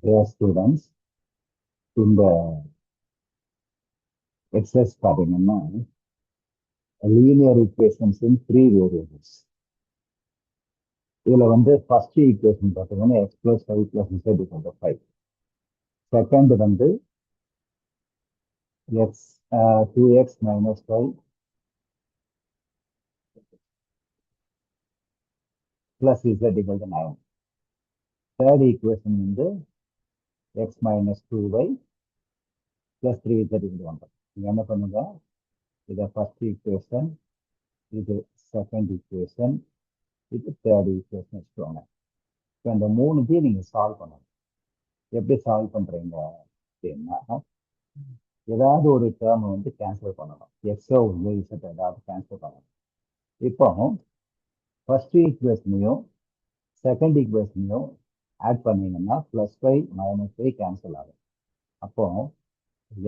Dear students, இந்த exercise பார்த்தீங்கன்னா linear equations இன் 3 variables. இதுல வந்து ஃபர்ஸ்ட் ஈக்குவேஷன் பார்த்தீங்கன்னா x plus 5 plus z equal to 5. Second வந்து x 2x minus 5 plus z equal to 9. Third equation வந்து x minus 2y plus 3z equal to 1. நீங்க என்ன பண்ணுங்க, இதை ஃபர்ஸ்ட் ஈக்குவேஷன், இது செகண்ட் ஈக்குவேஷன், இது தேர்ட் ஈக்குவேஷன் வச்சுக்கோங்க. இப்போ இந்த மூணுத்தையும் நீங்க சால்வ் பண்ணணும். எப்படி சால்வ் பண்றீங்க அப்படின்னா, ஏதாவது ஒரு டேர்ம் வந்து கேன்சல் பண்ணணும். எக்ஸோ இசட் ஏதாவது கேன்சல் பண்ணணும். இப்போ ஃபர்ஸ்ட் ஈக்குவேஷனையும் செகண்ட் ஈக்குவேஷனையும் ஆட் பண்ணீங்கன்னா +5 -5 கேன்சல் ஆகும். அப்போ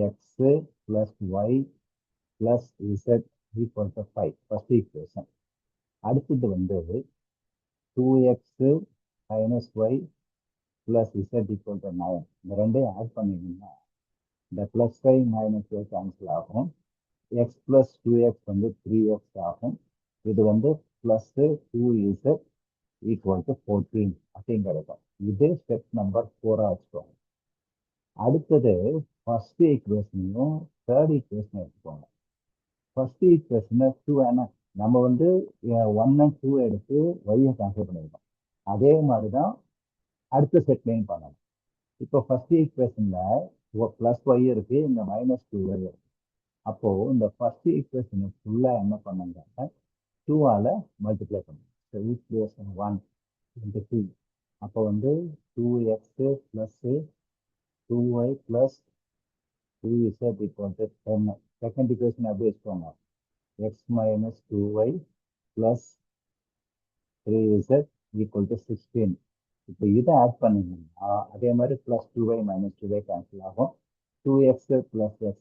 x plus y plus z equal to 5 first equation. அடுத்தது வந்து 2x minus y plus z equal to 9. இந்த ரெண்டையும் ஆட் பண்ணீங்கன்னா இந்த +5 -5 கேன்சல் ஆகும். x plus 2x வந்து 3x ஆகும். இது வந்து plus 2z equal to 14 அப்படின்னு கிடைக்கும். இதே ஸ்டெப் நம்பர் 4 வச்சுக்கோங்க. அடுத்தது ஃபர்ஸ்ட் ஈக்குவேஷனையும் தேர்ட் ஈக்குவேஷன் எடுத்துக்கோங்க. ஃபர்ஸ்ட் ஈக்குவேஷனை 2 நம்ம வந்து 1 and 2 எடுத்து y-யை கேன்சல் பண்ணிருக்கோம். அதே மாதிரி தான் அடுத்த செட்லையும் பண்ணணும். இப்போ ஃபர்ஸ்ட் ஈக்குவேஷன்ல பிளஸ் ஒய் இருக்கு, இந்த -2y இருக்கு. அப்போ இந்த ஃபர்ஸ்ட் ஈக்குவேஷன் ஃபுல்லா என்ன பண்ணுங்க, 2ஆல மல்டிப்ளை பண்ணுங்க. Equation 1 into 2. அப்போ வந்து 2x plus 2y plus 2z equal to 10. Second equation அப்படியே வச்சுக்கோங்க. x minus 2y plus 3z equal to 16. இப்போ இதை ஆட் பண்ணீங்கன்னா அதே மாதிரி plus 2y minus 2y cancel ஆகும். 2x plus x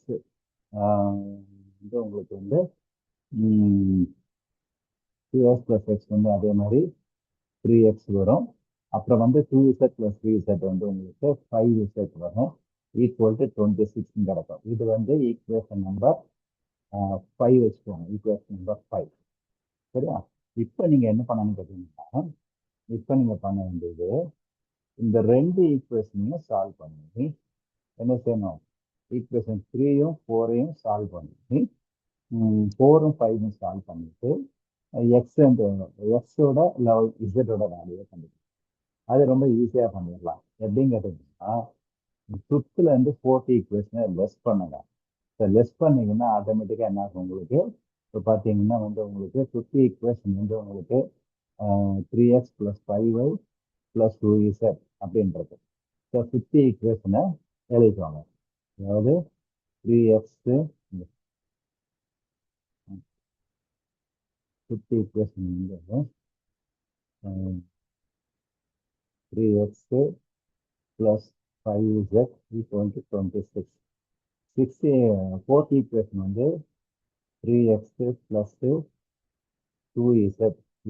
வந்து உங்களுக்கு வந்து 2x plus x வந்து அதே மாதிரி 3x வரும். அப்புறம் வந்து 2z plus 3z வந்து உங்களுக்கு 5z வரும். ஈக்குவல் டு 26 கிடைக்கும். இது வந்து ஈக்குவேஷன் நம்பர் 5 வச்சுக்கோங்க. Equation number 5. சரியா? இப்போ நீங்க என்ன பண்ணணும்னு கேட்டீங்கன்னா, இப்போ நீங்க பண்ண வேண்டியது இந்த ரெண்டு ஈக்குவேஷனையும் சால்வ் பண்ணி என்ன செய்யணும், ஈக்குவேஷன் 3யும் 4யும் சால்வ் பண்ணி 4ம் 5ம் சால்வ் பண்ணிட்டு எக்ஸோட இசட்டோட வேல்யூவை கண்டுபிடிக்கும். அது ரொம்ப ஈஸியாக பண்ணிடலாம். எப்படின்னு கேட்டீங்கன்னா, ஃபிஃப்த்ல இருந்து 4th ஈக்குவேஷனை லெஸ் பண்ணுங்க. லெஸ் பண்ணீங்கன்னா ஆட்டோமேட்டிக்காக என்ன ஆகும் உங்களுக்கு, இப்போ பார்த்தீங்கன்னா வந்து உங்களுக்கு 5th ஈக்குவேஷன் வந்து உங்களுக்கு 3x plus 5y plus 2z அப்படின்றது. ஸோ 5th ஈக்குவேஷனை எழுதிக்குவாங்க. அதாவது 3x 5th ஈக்குவேஷன் வந்து 3x plus 5z equal to 26. 4th equation வந்து 3x plus 2z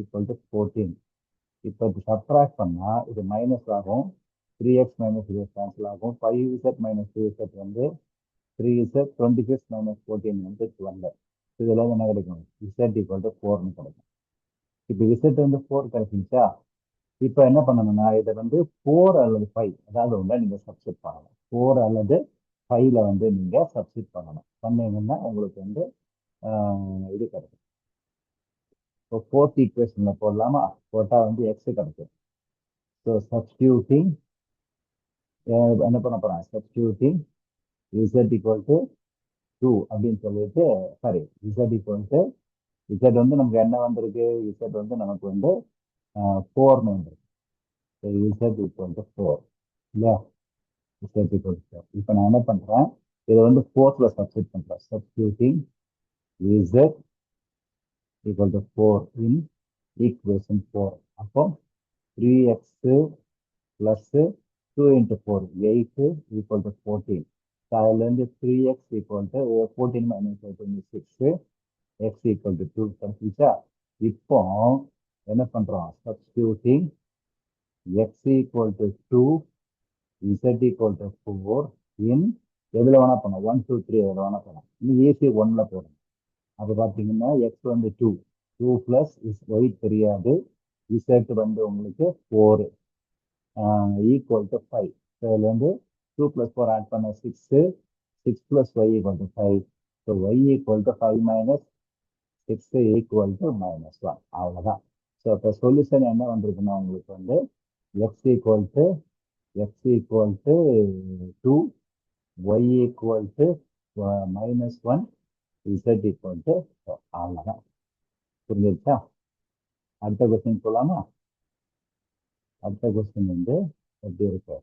equal to 14. இப்போ இது சப்ட்ராக்ட் பண்ணா இது மைனஸ் ஆகும். 3x minus z கேன்சல் ஆகும். 5z minus 2z வந்து 3z, 26 minus 14 வந்து 12. இதெல்லாம் என்ன கிடைக்கும், z equal to 4ன்னு கிடைக்கும். இப்போ z வந்து 4 கிடைச்சிருச்சா, இப்போ என்ன பண்ணணும்னா இதை வந்து 4 அல்லது 5 அதாவது ஒன்று நீங்க சப்ஸ்டிட் பண்ணணும். 4 அல்லது 5ல வந்து நீங்க சப்ஸ்டிட் பண்ணணும். பண்ணீங்கன்னா உங்களுக்கு வந்து இது கிடைக்கும். இப்போ 4th ஈக்குவேஷன்ல போடலாமா, போட்டா வந்து எக்ஸ் கிடைக்கும். ஸோ சப்ஸ்டியூட்டிங் என்ன பண்ண போறேன், சப்ஸ்டியூட்டிங் z equal to 2 அப்படின்னு சொல்லிட்டு, sorry z equal to z வந்து நமக்கு என்ன வந்திருக்கு, z வந்து நமக்கு வந்து 4ன்னு வந்திருக்கு. z equal to 4 இல்லையா, z equal to 4. இப்போ நான் என்ன பண்றேன், இதை வந்து 4th சப்ஸ்டிட் பண்றேன். Substituting z equal to 4 in equation 4. அப்போ 3x plus 2 into 4 8 equal to 14. அதுல இருந்து 3x equal to 14 minus 26 x equal to 2 கிடைச்சிச்சா. இப்போ என்ன பண்றோம், substituting x equal to 2 z equal to 4 in எதுல வேணா பண்ணலாம் 1 2 3 எதுல வேணா பண்ணலாம் இன்னும் ஏசி 1ல போடும் அப்போ பார்த்தீங்கன்னா எக்ஸ் வந்து 2 2 பிளஸ் ஒய் தெரியாது z வந்து உங்களுக்கு 4 ஈக்குவல் டு 5 ஸோ இதில் வந்து 2 + 4 ஆட் பண்ண 6 6 + y = 5 ஸோ y = 5 மைனஸ் 6 = -1 அவ்வளோதான் ஸோ இப்போ சொல்யூஷன் என்ன வந்திருக்குன்னா உங்களுக்கு வந்து x = 2 y = -1 z = அவ்வளோதான் புரிஞ்சிருச்சா அடுத்த கொஸ்டின் போகலாமா அடுத்த கொஸ்டின் வந்து எப்படி இருக்கு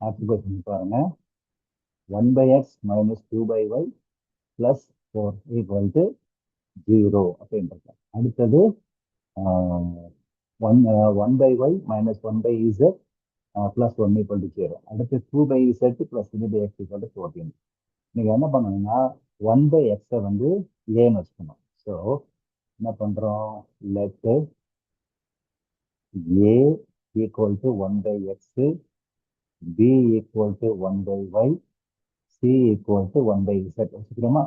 அடுத்த கொஸ்டின் பாருங்க 1/x minus 2/y plus 4 equal to 0 அப்படின்றது அடுத்தது 1/y minus 1/z plus 1 equal to 0 அடுத்து 2/z plus 3/x equal to 14 நீங்க என்ன பண்ணணும்னா 1/x வந்து ஏன்னு வச்சுக்கணும் ஸோ என்ன பண்றோம் let a equal to 1/x b equal to 1/y c equal to 1/z வச்சுக்கிறோமா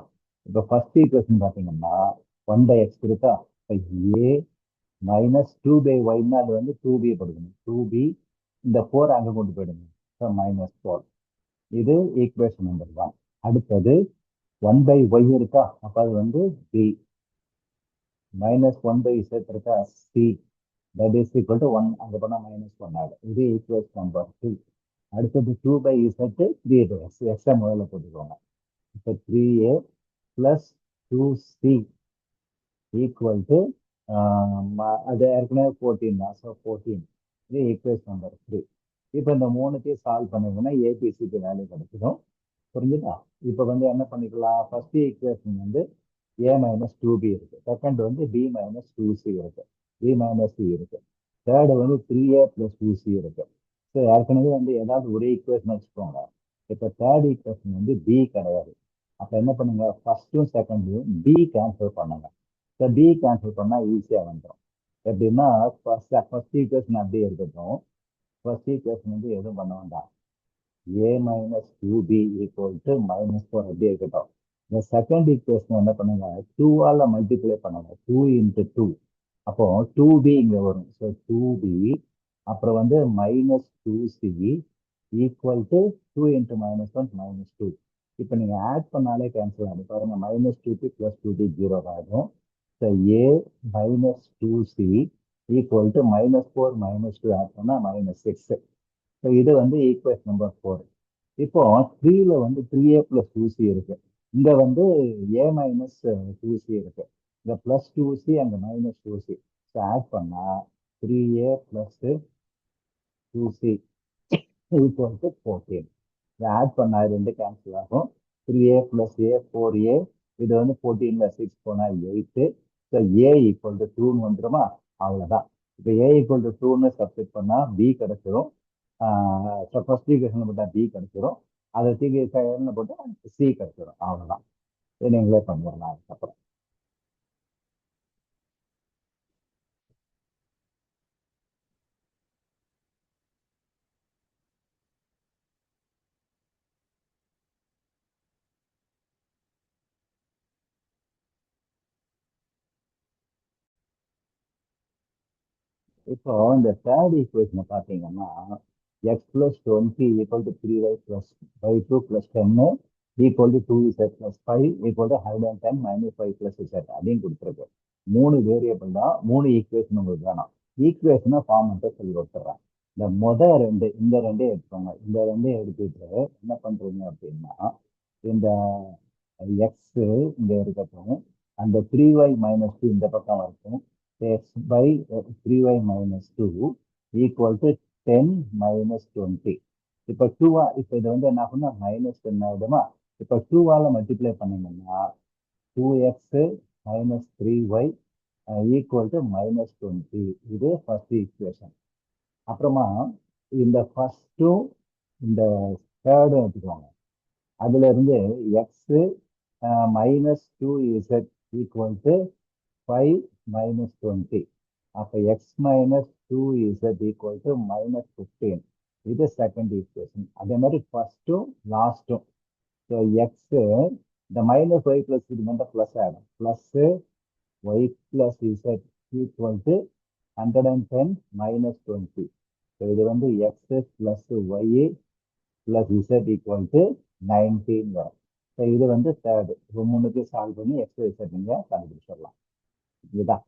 இப்போ ஃபர்ஸ்ட் ஈக்குவேஷன் பார்த்தீங்கன்னா 1/x இருக்கா இப்போ a மைனஸ் 2/y அது வந்து 2b கொடுக்கணும் 2b இந்த 4 அங்கே கொண்டு போயிடுங்க ஸோ -4 இது ஈக்குவேஷன் நம்பர் 1 அடுத்தது 1/y இருக்கா அப்போ அது வந்து b -1/z இருக்கா c that is equal to 1 அங்கே போனால் -1 ஆகும் இது ஈக்குவேஷன் நம்பர் 2 அடுத்தது 2/z 3/x எக்ஸை முதல்ல போட்டுக்கோங்க இப்போ 3a plus 2c equal to அது ஏற்கனவே 14 தான் ஸோ 14 இது ஈக்குவேஷன் நம்பர் 3 இப்போ இந்த மூணுத்தையும் சால்வ் பண்ணிங்கன்னா ஏபிசிக்கு வேல்யூ கிடைச்சிடும் புரிஞ்சுதா இப்போ வந்து என்ன பண்ணிக்கலாம் ஃபர்ஸ்ட் ஈக்குவேஷன் வந்து a minus 2b இருக்கு செகண்ட் வந்து b minus 2c இருக்கு b minus c இருக்கு தேர்டு வந்து 3a plus 2c இருக்கு ஸோ ஏற்கனவே வந்து ஏதாவது ஒரு ஈக்குவேஷன் வச்சுக்கோங்க இப்போ தேர்ட் ஈக்குவேஷன் வந்து b கிடையாது அப்போ என்ன பண்ணுங்க ஃபர்ஸ்ட்டும் செகண்டையும் b கேன்சல் பண்ணுங்க ஸோ b கேன்சல் பண்ணால் ஈஸியாக வந்துடும் எப்படின்னா ஃபர்ஸ்ட் ஈக்குவேஷன் அப்படியே இருக்கட்டும் ஃபர்ஸ்ட் ஈக்குவேஷன் வந்து எதுவும் பண்ண வேண்டாம் a minus 2b equal to -4 அப்படியே இருக்கட்டும் இந்த செகண்ட் ஈக்குவேஷன் என்ன பண்ணுங்க 2ஆல் மல்டிப்ளை பண்ணுங்க 2 into 2 அப்போ 2b இங்கே வரும் ஸோ 2b அப்புறம் வந்து -2c ஈக்குவல் டு 2 into -1 -2 இப்போ நீங்கள் ஆட் பண்ணாலே கேன்சல் ஆகும் பாருங்க -2p + 2b 0 ஆகும் so a -2c equal to -4 -2 add பண்ணால் -6 ஸோ இது வந்து ஈக்குவேஷன் நம்பர் 4 இப்போ 3ல வந்து 3a + 2c இருக்கு இங்க வந்து a minus 2c இருக்கு இங்க +2c அங்க -2c ஸோ ஆட் பண்ணா 3a + 2c ஈக்குவல் டு 14 இதை ஆட் பண்ணா ரெண்டு கேன்சல் ஆகும் 3a + a 4a இது வந்து 14ல 6 போனா 8 ஸோ a ஈக்குவல் டு 2ன்னு வந்துருமா அவ்வளோதான் இப்போ a ஈக்குவல் டு 2ன்னு சப்ஸ்டிட் பண்ணா b கிடைச்சிரும் ஃபர்ஸ்ட் ஈக்குவேஷன் போட்டால் b கிடைச்சிரும் அதை தூக்கி போட்டால் c கிடைச்சிரும் அவ்வளோதான் இதை நீங்களே பண்ணிடலாம் அதுக்கப்புறம் இப்போ இந்த தேர்ட் ஈக்குவேஷனை பார்த்தீங்கன்னா x + 20 = 3y + y2 + 10 equal to 2z + 5 equal to 110 - 5 + z அப்படின்னு கொடுத்துருக்கு 3 வேரியபிள் தான் 3 ஈக்குவேஷன் உங்களுக்கு வேணும் ஈக்குவேஷனை ஃபார்ம் பண்ணிட்டு சொல்லி கொடுத்துட்றேன் இந்த இந்த ரெண்டே எடுத்துக்கோங்க இந்த ரெண்டே எடுத்துட்டு என்ன பண்றீங்க அப்படின்னா இந்த எக்ஸ் இங்க இருக்கட்டும் அந்த 3y - 2 இந்த பக்கம் இருக்கும் x / 3y - 2 equal to 10 - 20 இப்போ டூவா இப்போ இது வந்து என்ன ஆகும்னா -10 ஆகிடுமா? இப்போ டூவால் மல்டிப்ளை பண்ணீங்கன்னா 2x minus 3y equal to -20. இது ஃபர்ஸ்ட் ஈக்குவேஷன். அப்புறமா இந்த ஃபர்ஸ்ட்டும் இந்த தேர்டும் எடுத்துக்கோங்க. அதுல இருந்து எக்ஸ் -2z ஈக்குவல் டு 5 - 20. அப்போ எக்ஸ் -2z ஈக்குவல் டு -15. இது செகண்ட் ஈக்குவேஷன். அதே மாதிரி ஃபர்ஸ்ட்டும் லாஸ்ட்டும். ஸோ எக்ஸ் இந்த -y + இது மட்டும் ப்ளஸ் ஆகிடும். Plus y + z equal to 110 - 20. So இது வந்து X + y + z equal to 19 வரும். ஸோ இது வந்து தேர்டு. இப்போ மூணுத்தையும் சால்வ் பண்ணி எக்ஸ் y z நீங்க கண்டுபிடிச்சிடலாம். இதுதான்